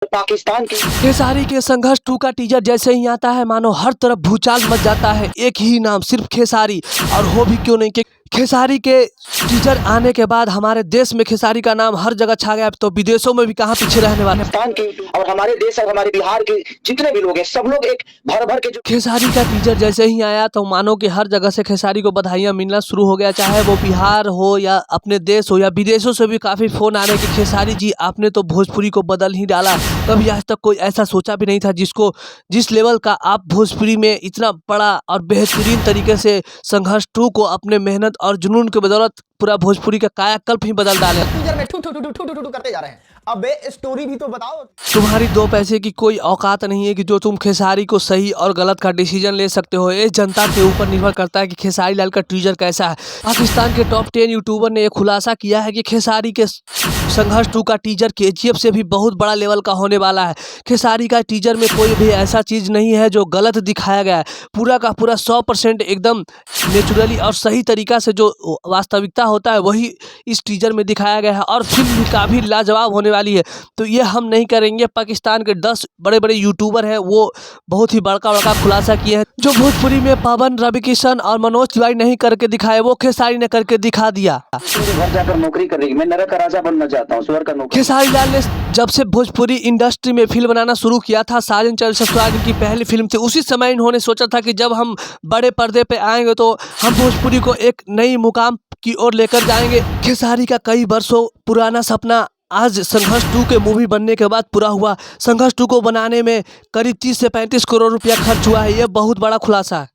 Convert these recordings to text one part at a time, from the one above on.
पाकिस्तान की खेसारी के संघर्ष 2 का टीजर जैसे ही आता है मानो हर तरफ भूचाल मच जाता है। एक ही नाम, सिर्फ खेसारी, और हो भी क्यों नहीं कि खेसारी के टीजर आने के बाद हमारे देश में खेसारी का नाम हर जगह छा गया, तो विदेशों में भी कहाँ पीछे रहने वाले। पाकिस्तान की और हमारे देश और हमारे बिहार के जितने भी लोग हैं, सब लोग एक भर भर के जो खेसारी का टीजर जैसे ही आया तो मानो कि हर जगह से खेसारी को बधाइयां मिलना शुरू हो गया, चाहे वो बिहार हो या अपने देश हो या विदेशों से भी काफ़ी फ़ोन आ रहे हैं कि खेसारी जी आपने तो भोजपुरी को बदल ही डाला। कभी आज तक कोई ऐसा सोचा भी नहीं था जिस लेवल का आप भोजपुरी में इतना बड़ा और बेहतरीन तरीके से संघर्ष 2 को अपने मेहनत और जुनून के बदौलत पूरा भोजपुरी का कायाकल्प ही बदल डाले। टीजर में ठू ठू ठू ठू ठू ठू करते जा रहे हैं। अबे स्टोरी भी तो बताओ। तुम्हारी 2 पैसे की कोई औकात नहीं है कि जो तुम खेसारी को सही और गलत का डिसीजन ले सकते हो। ये जनता के ऊपर निर्भर करता है कि खेसारी लाल का टीजर कैसा है। पाकिस्तान के टॉप 10 यूट्यूबर ने यह खुलासा किया है कि खेसारी के संघर्ष 2 का टीजर केजीएफ से भी बहुत बड़ा लेवल का होने वाला है। खेसारी का टीजर में कोई भी ऐसा चीज़ नहीं है जो गलत दिखाया गया है। पूरा का पूरा 100% एकदम नेचुरली और सही तरीका से जो वास्तविकता होता है वही इस टीजर में दिखाया गया है, और फिल्म भी काफ़ी लाजवाब होने वाली है। तो ये हम नहीं करेंगे। पाकिस्तान के 10 बड़े बड़े यूट्यूबर हैं, वो बहुत ही बड़का खुलासा किए हैं। जो भोजपुरी में पवन, रवि किशन और मनोज तिवारी नहीं करके दिखाए, वो खेसारी ने करके दिखा दिया। घर जाकर नौकरी करेगी। मैं नरक का राजा बनना चाहता हूँ, स्वर्ग का नौकर। खेसारी लाल ने जब से भोजपुरी इंडस्ट्री में फिल्म बनाना शुरू किया था, साजन चल ससुराल की पहली फिल्म थी, उसी समय इन्होंने सोचा था कि जब हम बड़े पर्दे पे आएंगे तो हम भोजपुरी को एक नई मुकाम की ओर लेकर जाएंगे। खेसारी का कई वर्षों पुराना सपना आज संघर्ष 2 के मूवी बनने के बाद पूरा हुआ। संघर्ष 2 को बनाने में करीब 30 से 35 करोड़ रुपया खर्च हुआ है। यह बहुत बड़ा खुलासा है।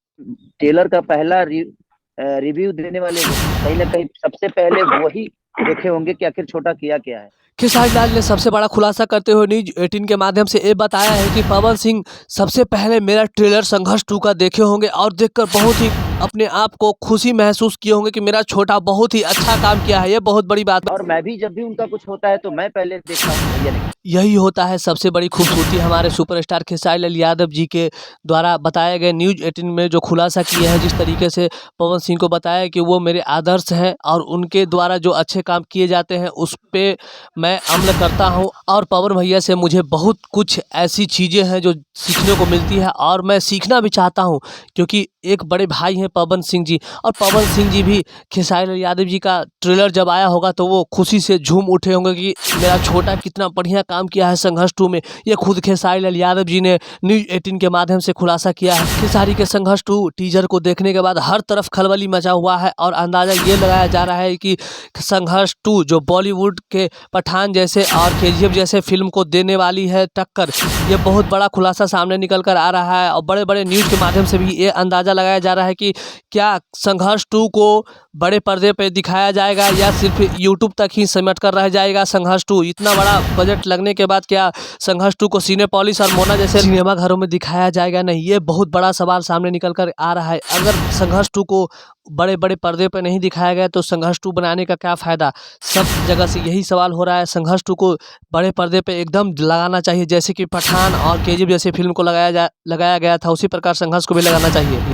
ट्रेलर का पहला रिव्यू देने वाले कहीं ना कहीं सबसे पहले वही देखे होंगे कि आखिर छोटा किया क्या है। खेसारी लाल ने सबसे बड़ा खुलासा करते हुए न्यूज 18 के माध्यम से ये बताया है कि पवन सिंह सबसे पहले मेरा ट्रेलर संघर्ष 2 का देखे होंगे और देखकर बहुत ही अपने आप को खुशी महसूस किए होंगे कि मेरा छोटा बहुत ही अच्छा काम किया है। ये बहुत बड़ी बात है। और मैं भी जब भी उनका कुछ होता है तो मैं पहले देखता हूँ, भैया नहीं। यही होता है सबसे बड़ी खूबसूरती हमारे सुपरस्टार खेसारी लाल यादव जी के द्वारा बताए गए न्यूज 18 में जो खुलासा किया है, जिस तरीके से पवन सिंह को बताया कि वो मेरे आदर्श हैं और उनके द्वारा जो अच्छे काम किए जाते हैं उस पर मैं अमल करता हूं, और पवन भैया से मुझे बहुत कुछ ऐसी चीज़ें हैं जो सीखने को मिलती है और मैं सीखना भी चाहता हूं, क्योंकि एक बड़े भाई हैं पवन सिंह जी। और पवन सिंह जी भी खेसारी लाल यादव जी का ट्रेलर जब आया होगा तो वो खुशी से झूम उठे होंगे कि मेरा छोटा कितना बढ़िया काम किया है संघर्ष 2 में। ये खुद खेसारी लाल यादव जी ने न्यूज 18 के माध्यम से खुलासा किया है। खेसारी के संघर्ष 2 टीजर को देखने के बाद हर तरफ खलबली मचा हुआ है और अंदाज़ा ये लगाया जा रहा है कि संघर्ष 2 जो बॉलीवुड के पठान जैसे और केजीएफ जैसे फिल्म को देने वाली है टक्कर। ये बहुत बड़ा खुलासा सामने निकल कर आ रहा है और बड़े बड़े न्यूज़ के माध्यम से भी ये अंदाज़ा लगाया जा रहा है कि क्या संघर्ष 2 को बड़े पर्दे पे दिखाया जाएगा या सिर्फ यूट्यूब तक ही सिमट कर रह जाएगा संघर्ष 2। इतना बड़ा बजट लगने के बाद क्या संघर्ष 2 को सिनेपोलिस और मोना जैसे सिनेमा घरों में दिखाया जाएगा? नहीं, ये बहुत बड़ा सवाल सामने निकल कर आ रहा है। अगर संघर्ष 2 को बड़े बड़े पर्दे पर नहीं दिखाया गया तो संघर्ष 2 बनाने का क्या फ़ायदा? सब जगह से यही सवाल हो रहा है। संघर्ष 2 को बड़े पर्दे पे एकदम लगाना चाहिए, जैसे कि पठान और केजीएफ जैसे फिल्म को लगाया गया था, उसी प्रकार संघर्ष को भी लगाना चाहिए।